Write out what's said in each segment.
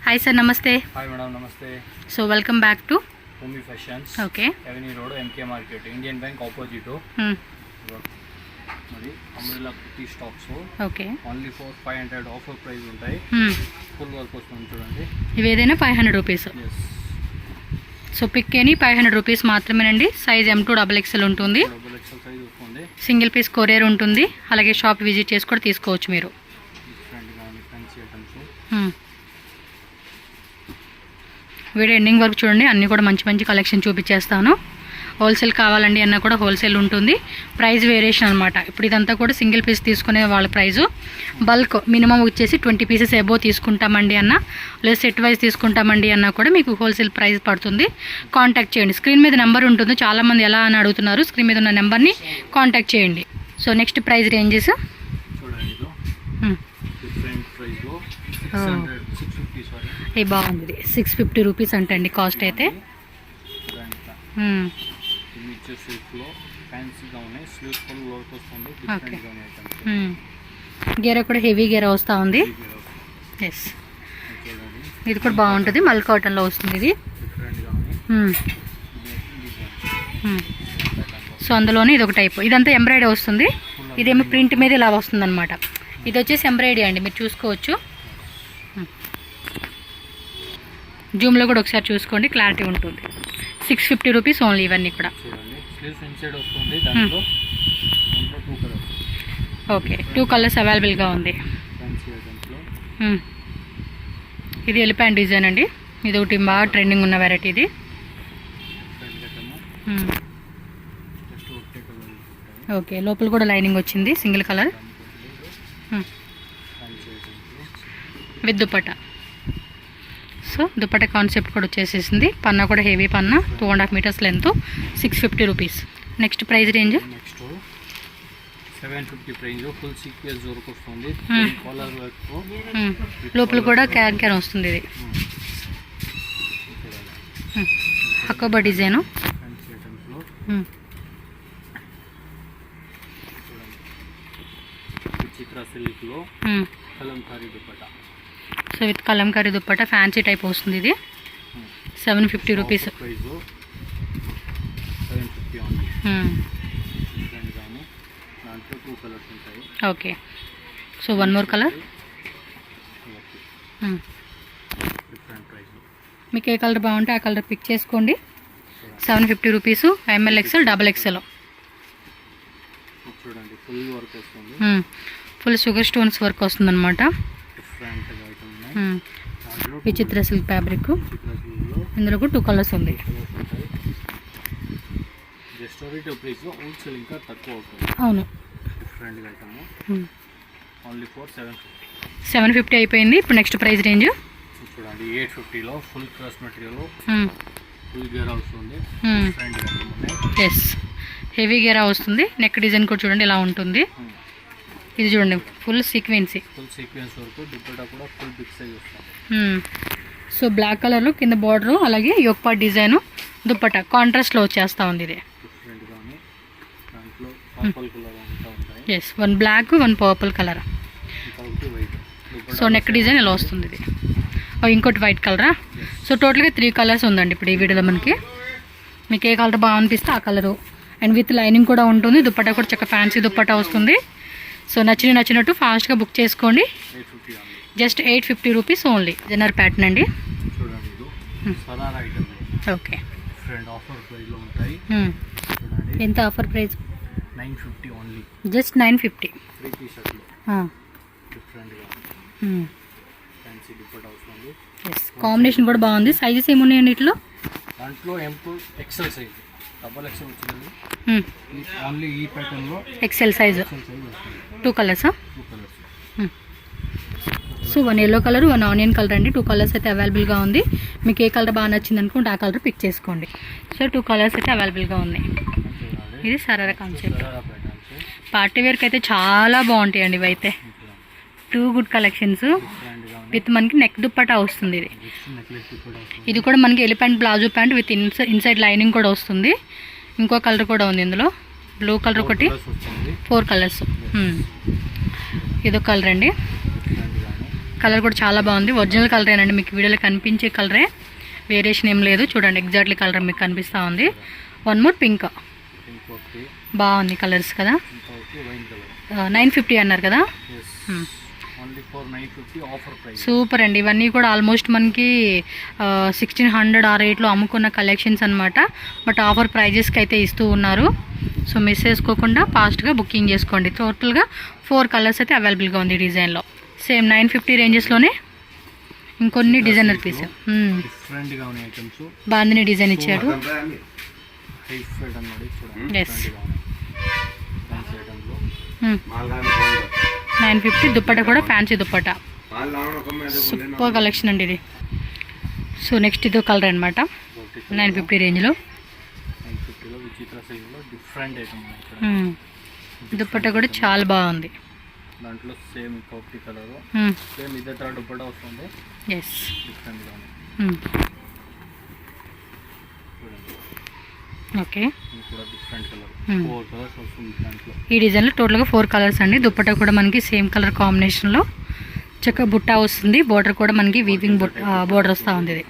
Hi sir, namaste. Hi madam, namaste. So welcome back to Bhoomi fashions. Okay, avenue road, MK market, Indian bank opposite. మరి umbrella kurti stocks. Okay, only for 500 offer price ఉంటాయి. Full work వస్తుంది చూడండి. ఇవి ఏదైనా 500 rupees. So pick అని 500 rupees మాత్రమేనండి. Size M2XXL ఉంటుంది. XXL size వస్తుంది. సింగిల్ పీస్ కొరియర్ ఉంటుంది. అలాగే షాప్ విజిట్ చేసి కూడా తీసుకోవచ్చు మీరు. వీడియో ఎండింగ్ వరకు చూడండి. అన్నీ కూడా మంచి మంచి కలెక్షన్ చూపించేస్తాను. హోల్సేల్ కావాలండి అన్న కూడా హోల్సేల్ ఉంటుంది. ప్రైస్ వేరియేషన్ అనమాట. ఇప్పుడు ఇదంతా కూడా సింగిల్ పీస్ తీసుకునే వాళ్ళ ప్రైజు. బల్క్ మినిమం వచ్చేసి 20 పీసెస్ ఎబో తీసుకుంటామండి అన్న, లేదా సెట్ వైజ్ తీసుకుంటామండి అన్న కూడా మీకు హోల్సేల్ ప్రైస్ పడుతుంది. కాంటాక్ట్ చేయండి. స్క్రీన్ మీద నెంబర్ ఉంటుంది. చాలామంది ఎలా అని అడుగుతున్నారు. స్క్రీన్ మీద ఉన్న నెంబర్ని కాంటాక్ట్ చేయండి. సో నెక్స్ట్ ప్రైస్ రేంజెస్ ఇది బాగుంది. 650 రూపీస్ అంటండి కాస్ట్ అయితే. గేర కూడా హెవీ గేర వస్తూ ఉంది. ఎస్, ఇది కూడా బాగుంటుంది. మల్ కాటన్లో వస్తుంది ఇది. సో అందులోనే ఇది ఒక టైప్. ఇదంతా ఎంబ్రాయిడరీ వస్తుంది. ఇదేమో ప్రింట్ మీద ఇలా వస్తుంది అనమాట. ఇది వచ్చేసి ఎంబ్రాయిడరీ అండి, మీరు చూసుకోవచ్చు. జూమ్లో కూడా ఒకసారి చూసుకోండి, క్లారిటీ ఉంటుంది. 650 రూపీస్ ఓన్లీ. ఇవన్నీ కూడా ఓకే, 2 కలర్స్ అవైలబుల్గా ఉంది. ఇది ఎలిఫెంట్ డిజైన్ అండి. ఇది ఒకటి బాగా ట్రెండింగ్ ఉన్న వెరైటీ ఇది. ఓకే, లోపల కూడా లైనింగ్ వచ్చింది, single colour with dupatta. So dupatta concept కూడా వచ్చేసేసింది. పన్నా కూడా హెవీ పన్నా, 2.5 metres length, 650 rupees. Next price range 750 price. Full sequence work వస్తుంది. కాలర్ వర్క్ లోపల కూడా క్యాన్ వస్తుంది. ఇది హకోబా డిజైను. చిత్ర సిల్క్ లో Kalamkari dupatta. So with Kalamkari dupatta fancy type వస్తుంది. ఇది 750 rupees. Okay, so one more colour. మీకు ఏ కలర్ బాగుంటే ఆ కలర్ పిక్ చేసుకోండి. 750 rupees. MLXL, XXL. Full sugar stones work వస్తుంది అనమాట. విచిత్ర సిల్క్ ఫ్యాబ్రిక్. ఇందులో కూడా 2 కలర్స్ ఉంది. అవును, 750 అయిపోయింది. ఇప్పుడు నెక్స్ట్ ప్రైస్ రేంజ్ చూడండి. 850 లో ఫుల్ క్రాస్ మెటీరియల్, ఫుల్ గేరా వస్తుంది. ఎస్, హెవీ గేరా వస్తుంది. నెక్ డిజైన్ కూడా చూడండి ఇలా ఉంటుంది. ఇది చూడండి ఫుల్ సీక్వెన్సీ. వరకు దుపట్టా కూడా ఫుల్ బిగ్ సైజ్ వస్తుంది. సో బ్లాక్ కలర్లో కింద బార్డర్, అలాగే యోక్పాట్ డిజైన్, దుపట్టా కాంట్రాస్ట్లో వచ్చేస్తూ ఉంది. ఇది yes, 1 black 1 purple colour. So neck design ఇలా వస్తుంది. ఇది ఇంకోటి వైట్ కలరా. సో టోటల్గా 3 కలర్స్ ఉందండి ఇప్పుడు ఈ వీడియోలో మనకి. మీకు ఏ కలర్ బాగా అనిపిస్తే ఆ కలరు. అండ్ విత్ లైనింగ్ కూడా ఉంటుంది. దుపట్టా కూడా చక్కగా ఫ్యాన్సీ దుపట్టా వస్తుంది. సో నచ్చినట్టు ఫాస్ట్గా బుక్ చేసుకోండి. Just 850 rupees only. జనర్ ప్యాటర్న్ అండి. ఓకే, ఎంత offer price? 950 only. Just 950. Combination కూడా బాగుంది. సైజెస్ ఏమున్నాయండి ఇట్లో? దాంట్లో M2XL సైజ్, XXL వచ్చింది. ఓన్లీ ఈ ప్యాటర్న్ లో XL సైజ్. 2 కలర్సా? So 1 yellow colour, 1 onion colour అండి. 2 కలర్స్ అయితే అవైలబుల్గా ఉంది. మీకు ఏ కలర్ బాగా నచ్చింది అనుకుంటే ఆ కలర్ పిక్ చేసుకోండి. సో 2 కలర్స్ అయితే అవైలబుల్గా ఉన్నాయి. ఇది సరారా కాన్సెప్ట్. పార్టీ వేర్కి అయితే చాలా బాగుంటాయండి ఇవి అయితే. 2 గుడ్ కలెక్షన్స్. విత్ మనకి నెక్ దుప్పటా వస్తుంది. ఇది కూడా మనకి elephant palazzo pant with inside lining కూడా వస్తుంది. ఇంకో కలర్ కూడా ఉంది ఇందులో. బ్లూ కలర్ ఒకటి, 4 కలర్స్. ఇదొక కలర్ అండి. కలర్ కూడా చాలా బాగుంది. ఒరిజినల్ కలరేనండి, మీకు వీడియోలో కనిపించే కలరే, వేరియేషన్ ఏం లేదు. చూడండి ఎగ్జాక్ట్లీ కలర్ మీకు కనిపిస్తూ ఉంది. వన్ మోర్ పింక్, బాగుంది కలర్స్ కదా. 950 అన్నారు కదా. సూపర్ అండి. ఇవన్నీ కూడా ఆల్మోస్ట్ మనకి 1600 ఆ రేట్లో అమ్ముకున్న కలెక్షన్స్ అనమాట. బట్ ఆఫర్ ప్రైజెస్కి అయితే ఇస్తూ ఉన్నారు. సో మిస్ చేసుకోకుండా ఫాస్ట్గా బుకింగ్ చేసుకోండి. టోటల్గా 4 కలర్స్ అయితే అవైలబుల్గా ఉంది డిజైన్లో. సేమ్ 950 రేంజెస్లోనే ఇంకొన్ని డిజైనర్ పీస్. బాందిని డిజైన్ ఇచ్చారు. ఎస్ 950. దుప్పట కూడా ఫ్యాన్సీ దుప్పట, సూపర్ కలెక్షన్ అండి ఇది. సో నెక్స్ట్ ఇదో కలర్ అనమాట 950 రేంజ్లో. దుప్పట కూడా చాలా బాగుంది. దాంట్లో సేమ్ కాఫీ కలర్, సేమ్ ఇదే థర్డ్ దుపట్టా వస్తుంది. ఎస్ డిఫరెంట్ గా ఉంది. ఓకే, కూడా డిఫరెంట్ కలర్, 4 కలర్స్ వస్తుంది దాంట్లో. ఈ డిజైన్లో టోటల్గా 4 కలర్స్ అండి. దుపట్టా కూడా మనకి సేమ్ కలర్ కాంబినేషన్లో చక్కగా బుట్ట వస్తుంది. బోర్డర్ కూడా మనకి వీవింగ్ బోర్డర్ వస్తూ ఉంది. ఇది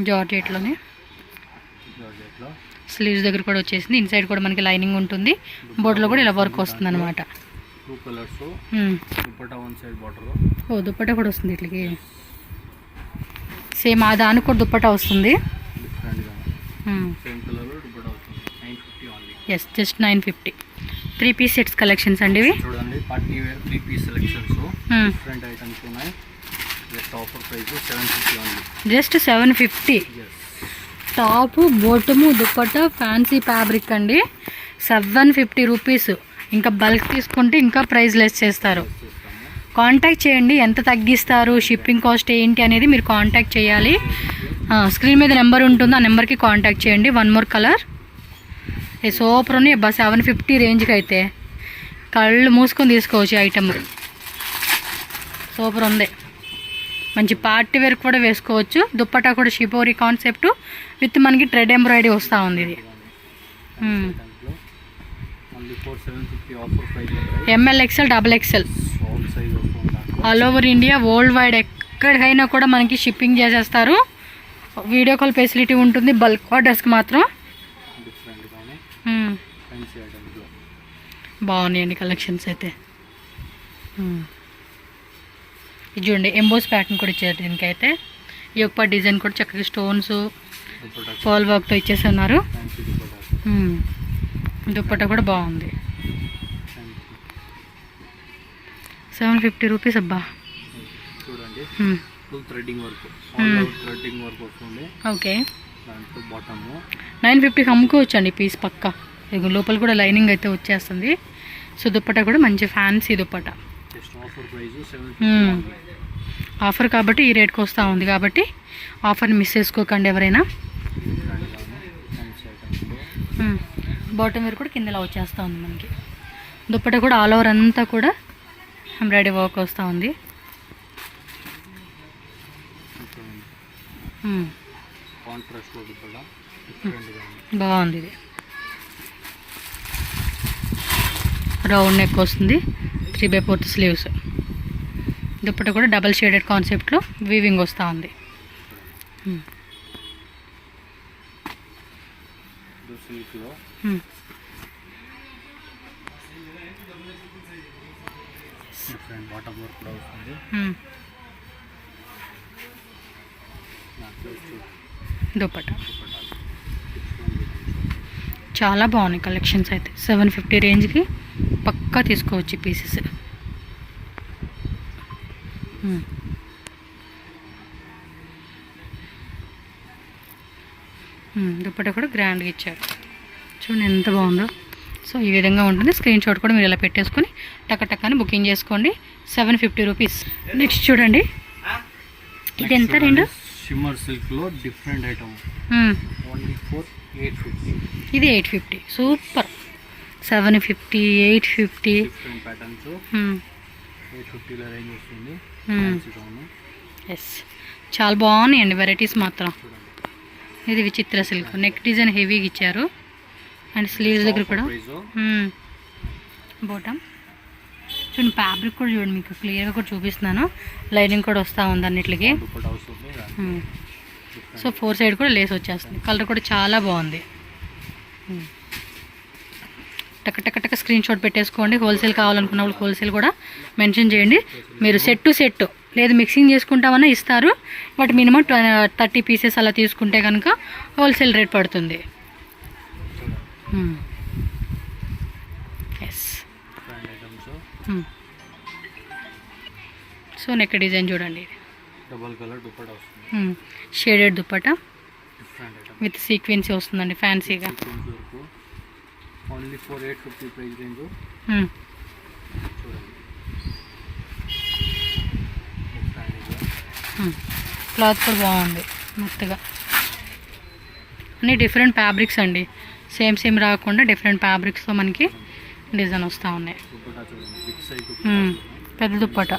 జార్జెట్లోనే స్లీవ్స్ దగ్గర కూడా వచ్చేసింది. ఇన్సైడ్ కూడా మనకి లైనింగ్ ఉంటుంది. బోర్డర్లో కూడా ఇలా వర్క్ వస్తుంది అనమాట. ఓ దుప్పట్టా కూడా వస్తుంది ఇట్లకి. సేమ్ ఆ దానికి కూడా దుప్పట్టా వస్తుంది. Yes just 950. 3 piece sets collections అండి ఇవి. చూడండి party wear 3 piece selections, different items ఉన్నాయి. Just offer price 750 only. Just 750. Top bottom dupatta fancy fabric అండి. 750 రూపీస్. ఇంకా బల్క్ తీసుకుంటే ఇంకా ప్రైస్ లెస్ చేస్తారు. కాంటాక్ట్ చేయండి, ఎంత తగ్గిస్తారు, షిప్పింగ్ కాస్ట్ ఏంటి అనేది మీరు కాంటాక్ట్ చేయాలి. స్క్రీన్ మీద నెంబర్ ఉంటుంది, ఆ నెంబర్కి కాంటాక్ట్ చేయండి. వన్ మోర్ కలర్ సూపర్ ఉంది. 750 రేంజ్కి అయితే కళ్ళు మూసుకొని తీసుకోవచ్చు. ఐటమ్ సూపర్ ఉంది. మంచి పార్టీ వేర్ కూడా వేసుకోవచ్చు. దుప్పట్టా కూడా షిపోరి కాన్సెప్ట్ విత్ మనకి థ్రెడ్ ఎంబ్రాయిడరీ వస్తూ ఉంది. ఇది ML XL XXL all over India world wide ఎక్కడికైనా కూడా మనకి షిప్పింగ్ చేసేస్తారు. వీడియో కాల్ ఫెసిలిటీ ఉంటుంది. బల్క్ ఆర్డర్స్కి మాత్రం బాగున్నాయండి కలెక్షన్స్ అయితే. ఇది చూడండి ఎంబోస్ ప్యాటర్న్ కూడా ఇచ్చారు దీనికైతే. ఈ యొక్క డిజైన్ కూడా చక్కగా స్టోన్స్ ఫాల్ వర్క్తో ఇచ్చేస్తున్నారు. దుప్పట్టా కూడా బాగుంది. 750 రూపీస్. అబ్బా చూడండి థ్రెడ్డింగ్ వర్క్ వస్తుంది. ఓకే, దాంట్లో బాటమ్ 950కి అమ్ముకోవచ్చు అండి పీస్ పక్క. లోపల కూడా లైనింగ్ అయితే వచ్చేస్తుంది. సో దుప్పట్టా కూడా మంచి ఫ్యాన్సీ దుప్పట్టా. ఆఫర్ కాబట్టి ఈ రేట్కి వస్తూ ఉంది కాబట్టి ఆఫర్ని మిస్ చేసుకోకండి ఎవరైనా. బాటమ్ వేర్ కూడా కింద ఇలా వచ్చేస్తూ ఉంది మనకి. దుప్పట్టా కూడా ఆల్ ఓవర్ అంతా కూడా ఎంబ్రాయిడరీ వర్క్ వస్తూ ఉంది. బాగుంది. ఇది రౌండ్ నెక్ వస్తుంది. 3/4 స్లీవ్స్. దుప్పట్టా కూడా డబల్ షేడెడ్ కాన్సెప్ట్లో వీవింగ్ వస్తూ ఉంది. దుప్పట్టా చాలా బాగున్నాయి కలెక్షన్స్ అయితే. 750 రేంజ్కి పక్కా తీసుకోవచ్చు పీసెస్. దుప్పట్టా కూడా గ్రాండ్గా ఇచ్చారు. చూడండి ఎంత బాగుందో. సో ఈ విధంగా ఉంటుంది. స్క్రీన్ షాట్ కూడా మీరు ఇలా పెట్టేసుకొని టక్కని బుకింగ్ చేసుకోండి. 750 రూపీస్. నెక్స్ట్ చూడండి, ఇది ఎంత రెండు షిమ్మర్ సిల్క్లో డిఫరెంట్ ఐటమ్. Only for 850. ఇది 850. సూపర్. 750, 850 different patterns. 850లో రేంజ్ వస్తుంది. ఎస్ చాలా బాగున్నాయండి వెరైటీస్ మాత్రం. ఇది విచిత్ర సిల్క్. నెక్ డిజైన్ హెవీగా ఇచ్చారు. అండ్ స్లీవ్స్ దగ్గర కూడా బాటమ్ చూడండి ఫ్యాబ్రిక్ కూడా చూడండి, మీకు క్లియర్గా కూడా చూపిస్తున్నాను. లైనింగ్ కూడా వస్తూ ఉంది అన్నిటికి. దుపట్టా వస్తుంది. సో 4 సైడ్ కూడా లేస్ వచ్చేస్తుంది. కలర్ కూడా చాలా బాగుంది. టక్ టక్ టక్ స్క్రీన్ షాట్ పెట్టేసుకోండి. హోల్సేల్ కావాలనుకున్నప్పుడు హోల్సేల్ కూడా మెన్షన్ చేయండి. మీరు సెట్ టు సెట్ లేదు మిక్సింగ్ చేసుకుంటామన్నా ఇస్తారు. బట్ మినిమం 30 పీసెస్ అలా తీసుకుంటే కనుక హోల్సేల్ రేట్ పడుతుంది. ఎస్. సో నెక్ డిజైన్ చూడండి, డబల్ కలర్ దుపట్టా వస్తుంది. Shaded dupatta different item. With సీక్వెన్సీ వస్తుందండి ఫ్యాన్సీగా. Only 4850 price range. చూడండి క్లాత్ కూడా బాగుంది మెత్తగా. అన్నీ డిఫరెంట్ ఫ్యాబ్రిక్స్ అండి, సేమ్ రాకుండా డిఫరెంట్ ఫ్యాబ్రిక్స్తో మనకి డిజైన్ వస్తూ ఉన్నాయి. దుపట్టా చూడండి, బిగ్ సైజ్ పెద్ద దుప్పట్టా.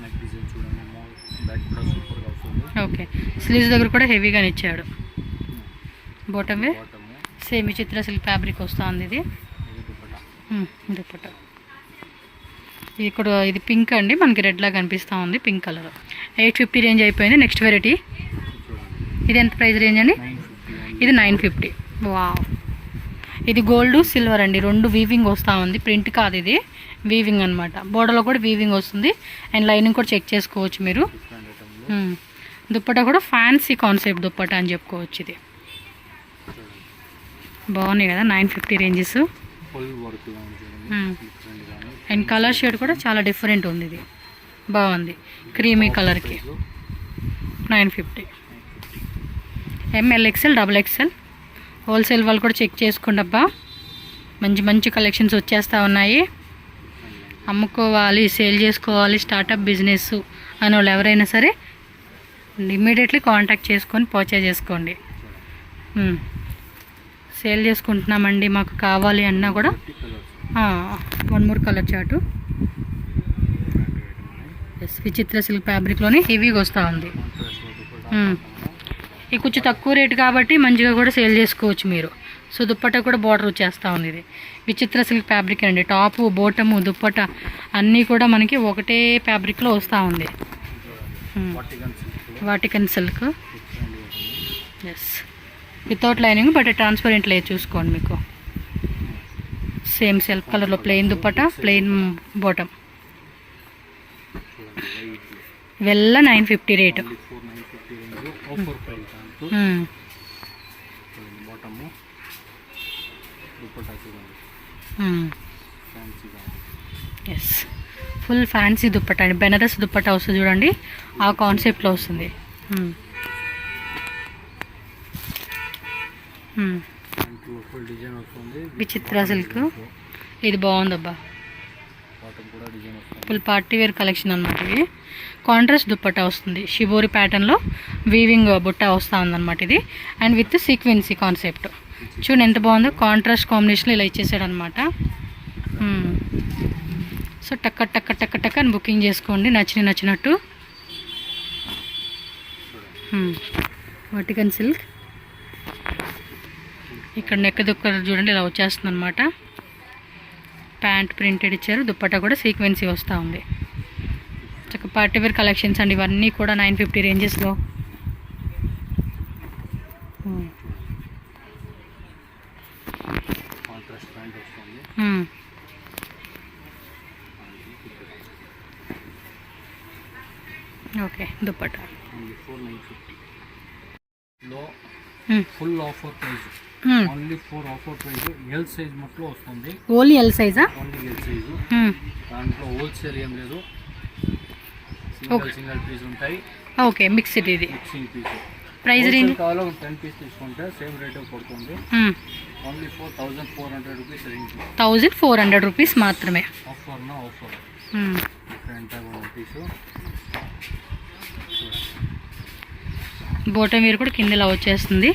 నెక్ డిజైన్ చూడండి, బ్యాక్ కూడా సూపర్గా వస్తుంది. ఓకే, స్లీవ్స్ దగ్గర కూడా హెవీగానే ఇచ్చాడు. బాటమ్ వే బాటమ్ సేమ్ విచిత్ర సిల్క్ ఫ్యాబ్రిక్ వస్తుంది. ఇది దుపట్టా. దుపట్టా ఇక్కడ ఇది పింక్ అండి, మనకి రెడ్ లాగా కనిపిస్తూ ఉంది. పింక్ కలర్ 850 రేంజ్ అయిపోయింది. నెక్స్ట్ వెరైటీ ఇది ఎంత ప్రైస్ రేంజ్ అండి? 950. ఇది 950. వావ్, ఇది గోల్డ్ సిల్వర్ అండి, రెండు వీవింగ్ వస్తూ ఉంది. ప్రింట్ కాదు, ఇది వీవింగ్ అనమాట. బోర్డర్లో కూడా వీవింగ్ వస్తుంది. అండ్ లైనింగ్ కూడా చెక్ చేసుకోవచ్చు మీరు. డిఫరెంట్ ఐటమ్లో దుప్పట్టా కూడా ఫ్యాన్సీ కాన్సెప్ట్ దుప్పట్టా అని చెప్పుకోవచ్చు. ఇది బాగున్నాయి కదా, 950 రేంజెస్. ఫుల్ వర్క్ చూడండి, డిఫరెంట్ గాను. అండ్ కలర్ షేడ్ కూడా చాలా డిఫరెంట్ ఉంది. ఇది బాగుంది, క్రీమీ కలర్కి. 950. ML XL XXL హోల్సేల్ వాళ్ళు కూడా చెక్ చేసుకోండి అబ్బా. మంచి కలెక్షన్స్ వచ్చేస్తూ ఉన్నాయి. అమ్ముకోవాలి, సేల్ చేసుకోవాలి, స్టార్టప్ బిజినెస్ అని వాళ్ళు ఎవరైనా సరే ఇమ్మీడియట్లీ కాంటాక్ట్ చేసుకొని పర్చేజ్ చేసుకోండి. సేల్ చేసుకుంటున్నామండి మాకు కావాలి అన్నా కూడా 1 more కలర్ చాటు. ఎస్, విచిత్ర సిల్క్ ఫ్యాబ్రిక్లోనే హెవీగా వస్తూ ఉంది. ఇది కొంచెం తక్కువ రేటు కాబట్టి మంచిగా కూడా సేల్ చేసుకోవచ్చు మీరు. సో దుప్పట్టా కూడా బార్డర్ వచ్చేస్తూ ఉంది. ఇది విచిత్ర సిల్క్ ఫ్యాబ్రిక్ అండి. టాపు, బోటము, దుప్పట్టా అన్నీ కూడా మనకి ఒకటే ఫ్యాబ్రిక్లో వస్తూ ఉంది. Vatican silk. Yes, without lining but transparent లేదు చూసుకోండి. మీకు సేమ్ సెల్ఫ్ కలర్లో ప్లెయిన్ దుప్పట్టా, ప్లెయిన్ బాటమ్. ఇవెల్ల 950 రేటు. బాటము దుపట్టా చూడండి, ఫ్యాన్సీగా. ఎస్, ఫుల్ ఫ్యాన్సీ దుప్పట్టా అండి. బెనారస్ దుప్పట్టా వస్తుంది చూడండి, ఆ కాన్సెప్ట్లో వస్తుంది. ఫుల్ డిజైన్ వస్తుంది, విచిత్ర సిల్క్. ఇది బాగుందబ్బా, బాటమ్ కూడా డిజైన్ వస్తుంది. ఫుల్ పార్టీ వేర్ కలెక్షన్ అనమాట. ఇది కాంట్రాస్ట్ దుప్పట్టా వస్తుంది, షిబోరి ప్యాటర్న్లో వీవింగ్ బుట్టా వస్తూ ఉందన్నమాట. ఇది అండ్ విత్ సీక్వెన్సీ కాన్సెప్ట్. చూడండి ఎంత బాగుందో, కాంట్రాస్ట్ కాంబినేషన్లో ఇలా ఇచ్చేసాడు అనమాట. సో టక్క టక్క టక్క టక్క అని బుకింగ్ చేసుకోండి నచ్చినట్టు. Vatican silk. ఇక్కడ నెక్ దుక్కర్ చూడండి ఇలా వచ్చేస్తుంది అనమాట. ప్యాంట్ ప్రింటెడ్ ఇచ్చారు, దుప్పట్టా కూడా సీక్వెన్సీ వస్తూ ఉంది. చక్క పార్టీ వేర్ కలెక్షన్స్ అండి ఇవన్నీ కూడా 950 రేంజెస్లో. కాంట్రాస్ట్ ప్యాంట్ వస్తుంది. ఓకే, దుప్పట్టా ఓన్లీ 4950 లో full offer price. Only 4 offer price. L size మొత్తం వస్తుంది. ఓన్లీ ఎల్ సైజా? Only L size. దాంట్లో హోల్సేల్ ఏం లేదు, సింగిల్ పీస్ ఉంటాయి. Okay, mixed. ఇది మిక్సింగ్ పీస్. ప్రైస్ రేంజ్ కావాలో 10 పీస్ తీసుకుంటే సేమ్ రేట్ పడుతుంది. Only 4400 rupees range. 1400 రూపీస్ మాత్రమే. Offer different piece. Bottom wear కూడా కింద ఇలా వచ్చేస్తుంది.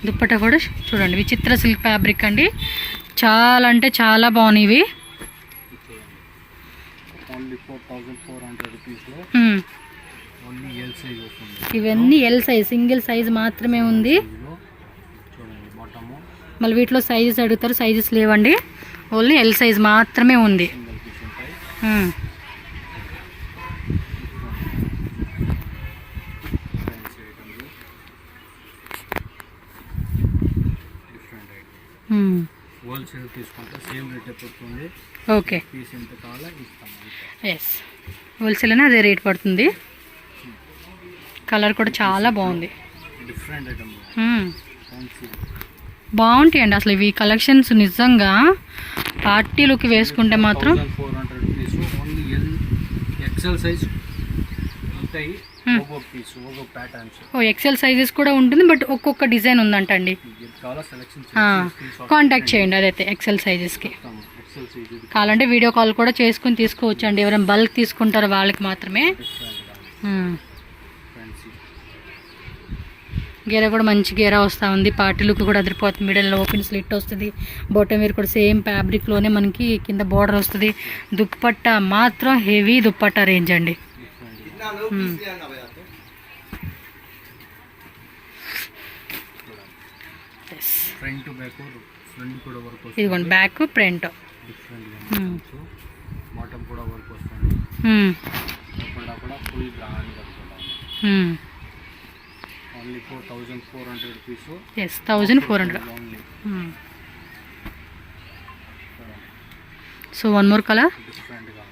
దుప్పట్టా కూడా చూడండి, విచిత్ర సిల్క్ ఫ్యాబ్రిక్ అండి. చాలా అంటే చాలా బాగున్నాయి ఇవి. ఓన్లీ 4400 రూపీస్లో ఓన్లీ ఎల్ సైజ్ వస్తుంది. ఇవన్నీ ఎల్ సైజ్, సింగిల్ సైజ్ మాత్రమే ఉంది. చూడండి బాటము మళ్ళీ వీటిలో సైజెస్ అడుగుతారు, సైజెస్ లేవండి, ఓన్లీ ఎల్ సైజ్ మాత్రమే ఉంది. సింగిల్ పీస్ ఉంటాయి. మ్మ్. Fancy items, different items. మ్మ్. హోల్సేల్ తీసుకుంటే సేమ్ రేట్ పడుతుంది. ఓకే. పీస్ ఎంత కావాలో ఇస్తాము. ఎస్, హోల్సేల్ అనే అదే రేట్ పడుతుంది. కలర్ కూడా చాలా బాగుంది. డిఫరెంట్ ఐటమ్, మ్మ్. ఫ్యాన్సీ బాగుంటాయండి అసలు ఇవి కలెక్షన్స్. నిజంగా పార్టీలోకి వేసుకుంటే మాత్రం 1400 రూపీస్. ఓన్లీ ఎక్సెల్ సైజ్ ఉంటాయి. ఒక్కొక్క పీస్ ఒక్కొక్క ప్యాటర్న్స్. ఎక్సెల్ సైజెస్ కూడా ఉంటుంది, బట్ ఒక్కొక్క డిజైన్ ఉందంటండి. కావాలా సెలెక్షన్ కాంటాక్ట్ చేయండి అదైతే ఎక్సెల్ సైజెస్కి. ఎక్సెల్ సైజ్ కావాలంటే వీడియో కాల్ కూడా చేసుకుని తీసుకోవచ్చు అండి. ఎవరైనా బల్క్ తీసుకుంటారో వాళ్ళకి మాత్రమే. ఫ్యాన్సీ గేర కూడా మంచి గేర వస్తూ ఉంది. పార్టీ లుక్ కూడా అదిరిపోతుంది. మిడిల్లో ఓపెన్ స్లిట్ వస్తుంది. బాటమ్ వేర్ కూడా సేమ్ ఫ్యాబ్రిక్లోనే మనకి కింద బోర్డర్ వస్తుంది. దుప్పట్టా మాత్రం హెవీ దుప్పట్టా రేంజ్ అండి. ఫ్రంట్ బ్యాక్ ఫ్రంట్ కూడా వర్క్ వస్తుంది. ఇదిగోండి బ్యాక్ ఫ్రంట్. డిఫరెంట్ బాటమ్ కూడా వర్క్ వస్తుంది. కూడా ఫుల్ గ్రాండ్ వర్క్ ఉంటుంది. Only 4400 rupees. Yes, 1400 only. So one more colour. డిఫరెంట్గా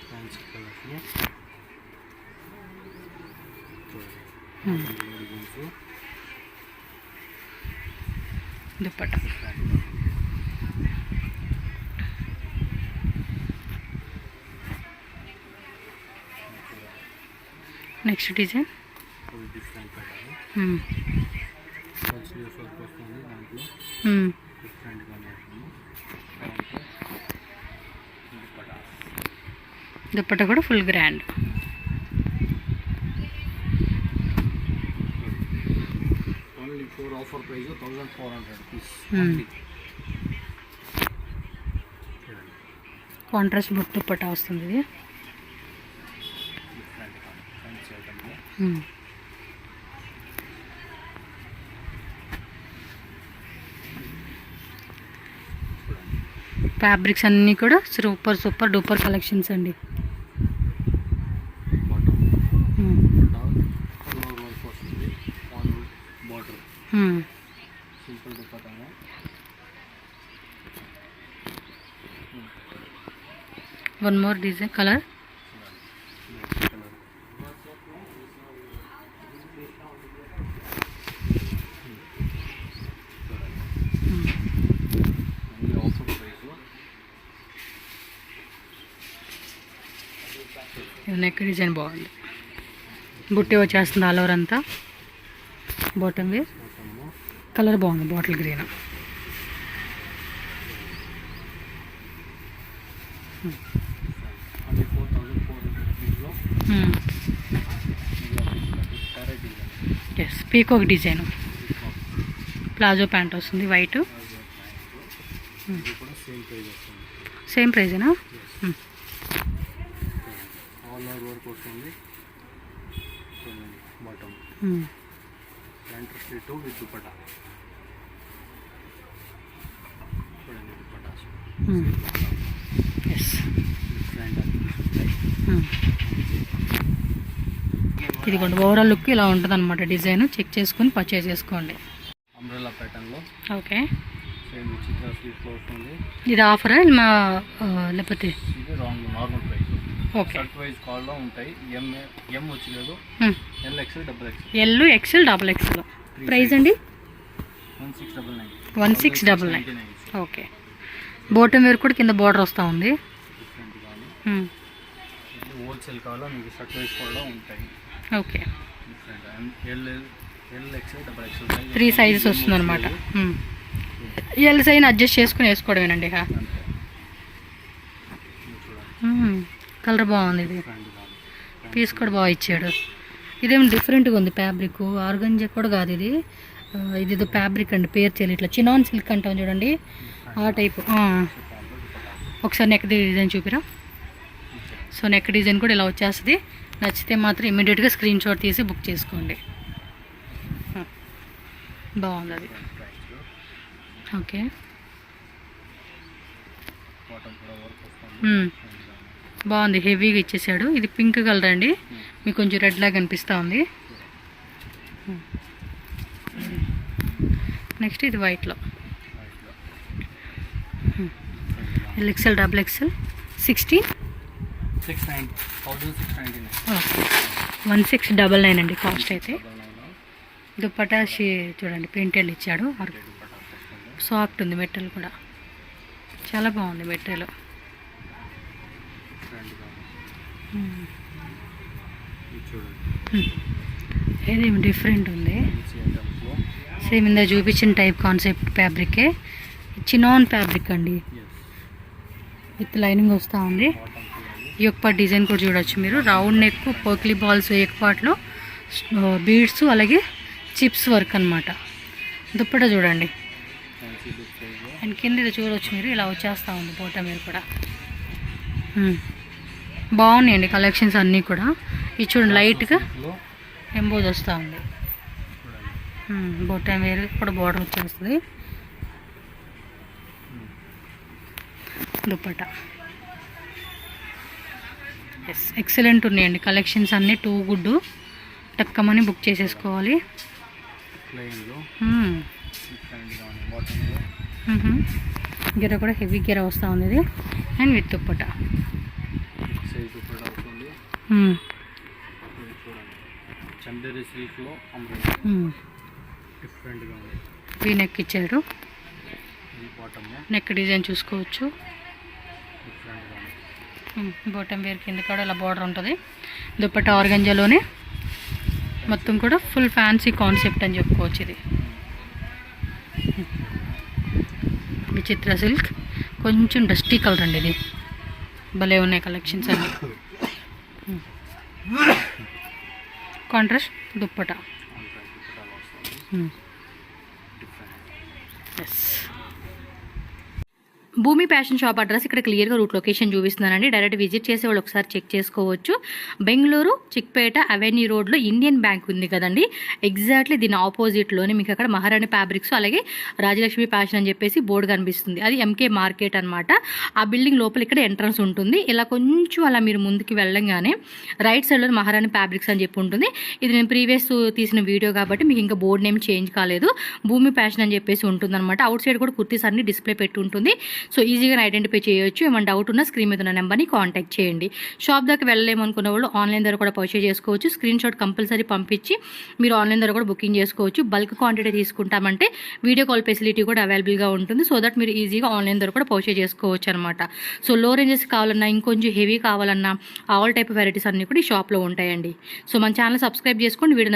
fancy colours. Dupatta. Next design different pattern. Sleeves work వస్తుంది దాంట్లో. డిఫరెంట్గానే ఉంటుంది. దుప్పట్టా కూడా full grand. Only four offer price 1400 rupees. Contrast బుట్ట దుప్పట్టా వస్తుంది ఇది. డిఫరెంట్గా ఫ్యాన్సీ ఐటమ్లో. ఫ్యాబ్రిక్స్ అన్నీ కూడా సూపర్ సూపర్ డూపర్ కలెక్షన్స్ అండి. బాటమ్ వర్క్ వస్తుంది. ఆన్ బార్డర్ సింపుల్ దుప్పట్టానే. One more design colour. Neck design బాగుంది. బుట్టి వచ్చేస్తుంది ఆల్ ఓవర్ అంతా. బాటమ్ వేర్ కలర్ బాగుంది, బాటిల్ గ్రీన్. ఓన్లీ 4400 రూపీస్లో. Yes, peacock design. Palazzo pant వస్తుంది వైట్. ఇది కూడా సేమ్ ప్రైస్ వస్తుంది. సేమ్ ప్రైజేనా? ఆల్ ఓవర్ వర్క్ వస్తుంది. Bottom front straight with dupatta. చూడండి దుపట్టాస్. ఎస్, డిఫరెంట్ ఉంటాయి. ఇదిగోండి ఓవరాల్ లుక్ ఇలా ఉంటుంది అనమాట. డిజైన్ చెక్ చేసుకుని పర్చేజ్ చేసుకోండి. అంబ్రెల్లా ప్యాటర్న్లో ఓకే. సేమ్ చిత్ర స్లీవ్స్లో వస్తుంది. ఇది ఆఫరా మా లేకపోతే ఇది normal price. Okay. Shirt wise కాల్లో ఉంటాయి. ఎం వచ్చలేదు. L XL double XL. L XL double XL. Price అండి 1699. 1699. ఓకే. బాటమ్ వేర్ కూడా కింద బార్డర్ వస్తూ ఉంది. డిఫరెంట్గానే హోల్సేల్ కావాలో మీకు షర్ట్ వైజ్ కాల్లో ఉంటాయి. Okay. Different L XL double XL 3 sizes వస్తుంది అనమాట. ఎల్ సైజ్ అడ్జస్ట్ చేసుకుని వేసుకోవడమేనండి. ఇక కలర్ బాగుంది. ఇది పీస్ కూడా బాగా ఇచ్చాడు. ఇదేమో డిఫరెంట్గా ఉంది. ఫ్యాబ్రిక్ ఆర్గంజా కూడా కాదు ఇది. ఇదేదో ఫ్యాబ్రిక్ అండి, పేరు తెలియదు. ఇట్లా చినాన్ సిల్క్ అంటాం చూడండి, ఆ టైపు. ఒకసారి నెక్ డిజైన్ చూపిరా. సో నెక్ డిజైన్ కూడా ఇలా వచ్చేస్తుంది. నచ్చితే మాత్రం ఇమ్మీడియట్గా స్క్రీన్ షాట్ తీసి బుక్ చేసుకోండి. బాగుంది అది. ఓకే. బాటమ్ కూడా వర్క్ వస్తుంది. బాగుంది, హెవీగా ఇచ్చేసాడు. ఇది పింక్ కలర్ అండి, మీకు కొంచెం రెడ్ లాగా కనిపిస్తూ ఉంది. నెక్స్ట్ ఇది వైట్లో ఎల్ఎక్స్ఎల్ డబుల్ ఎక్స్ఎల్ 699 ఓకే. 1699 అండి కాస్ట్ అయితే. దుప్పటా చూడండి ప్రింటెడ్ ఇచ్చాడు, సాఫ్ట్ ఉంది, మెటీరియల్ కూడా చాలా బాగుంది మెటీరియల్. ఇదేమి డిఫరెంట్ ఉంది, సేమ్ ఇందా చూపించిన టైప్ కాన్సెప్ట్ ఫ్యాబ్రికే, చినాన్ ఫ్యాబ్రిక్ అండి, విత్ లైనింగ్ వస్తూ ఉంది. యోక్ పార్ట్ డిజైన్ కూడా చూడొచ్చు మీరు, రౌండ్ నెక్, పోక్లీ బాల్స్ యోక్ పార్ట్లో బీడ్స్, అలాగే చిప్స్ వర్క్ అనమాట. దుప్పట చూడండి, అండ్ కింద ఇది చూడవచ్చు మీరు, ఇలా వచ్చేస్తూ ఉంది బోటా మీరు కూడా. బాగున్నాయండి కలెక్షన్స్ అన్నీ కూడా. ఇది చూడండి లైట్గా ఎంబోజ్ వస్తూ ఉంది, బోటా వేరు కూడా బోర్డర్ వచ్చేస్తుంది. దుప్పట ఎక్సలెంట్ ఉన్నాయండి కలెక్షన్స్ అన్నీ, టూ గుడ్. టక్కమని బుక్ చేసేసుకోవాలి. గిర కూడా హెవీ గిర వస్తూ ఉంది ఇది, and with dupatta. V neck ఇచ్చాడు, నెక్ డిజైన్ చూసుకోవచ్చు. బాటమ్ వేర్ కింద కూడా ఇలా బార్డర్ ఉంటుంది. దుప్పట ఆర్గంజాలోనే మొత్తం కూడా ఫుల్ ఫ్యాన్సీ కాన్సెప్ట్ అని చెప్పుకోవచ్చు. ఇది విచిత్ర సిల్క్, కొంచెం డస్టీ కలర్ అండి, ఇది భలే ఉన్నాయి కలెక్షన్స్ అన్నీ. కాంట్రాస్ట్ దుప్పట. ఎస్, భూమి ఫ్యాషన్ షాప్ అడ్రస్ ఇక్కడ క్లియర్గా రూట్ లొకేషన్ చూపిస్తున్నానండి. డైరెక్ట్ విజిట్ చేసే వాళ్ళు ఒకసారి చెక్ చేసుకోవచ్చు. బెంగళూరు చిక్పేట అవెన్యూ రోడ్లో ఇండియన్ బ్యాంక్ ఉంది కదండి, ఎగ్జాక్ట్లీ దీని ఆపోజిట్లోనే మీకు అక్కడ మహారాణి ఫ్యాబ్రిక్స్ అలాగే రాజలక్ష్మి ఫ్యాషన్ అని చెప్పేసి బోర్డు కనిపిస్తుంది. అది ఎంకే మార్కెట్ అనమాట. ఆ బిల్డింగ్ లోపల ఇక్కడ ఎంట్రన్స్ ఉంటుంది. ఇలా కొంచెం అలా మీరు ముందుకు వెళ్ళంగానే రైట్ సైడ్లో మహారాణి ఫ్యాబ్రిక్స్ అని చెప్పి ఉంటుంది. ఇది నేను ప్రీవియస్ తీసిన వీడియో కాబట్టి మీకు ఇంకా బోర్డు నేమ్ చేంజ్ కాలేదు, భూమి ఫ్యాషన్ అని చెప్పేసి ఉంటుంది అనమాట. అవుట్ సైడ్ కూడా కుర్తీస్ అన్ని డిస్ప్లే పెట్టి ఉంటుంది. సో ఈజీగా ఐడెంటిఫై చేయొచ్చు. ఏమైనా డౌట్ ఉన్నా స్క్రీన్ మీద ఉన్న నెంబర్ని కాంటాక్ట్ చేయండి. షాప్ దాకా వెళ్ళలేమనుకున్న వాళ్ళు ఆన్లైన్ ద్వారా కూడా పర్చేజ్ చేసుకోవచ్చు. స్క్రీన్ షాట్ కంపల్సరీ పంపించి మీరు ఆన్లైన్ ద్వారా కూడా బుకింగ్ చేసుకోవచ్చు. బల్క్ క్వాంటిటీ తీసుకుంటామంటే వీడియో కాల్ ఫెసిలిటీ కూడా అవైలబుల్గా ఉంటుంది. సో దట్ మీరు ఈజీగా ఆన్లైన్ ద్వారా కూడా పర్చేజ్ చేసుకోవచ్చు అనమాట. సో లో రేంజెస్ కావాలన్నా, ఇంకొంచెం హెవీ కావాలన్నా ఆల్ టైప్ వెరైటీస్ అన్నీ కూడా ఈ షాప్లో ఉంటాయండి. సో మన ఛానల్ సబ్స్క్రైబ్ చేసుకోండి. వీడియో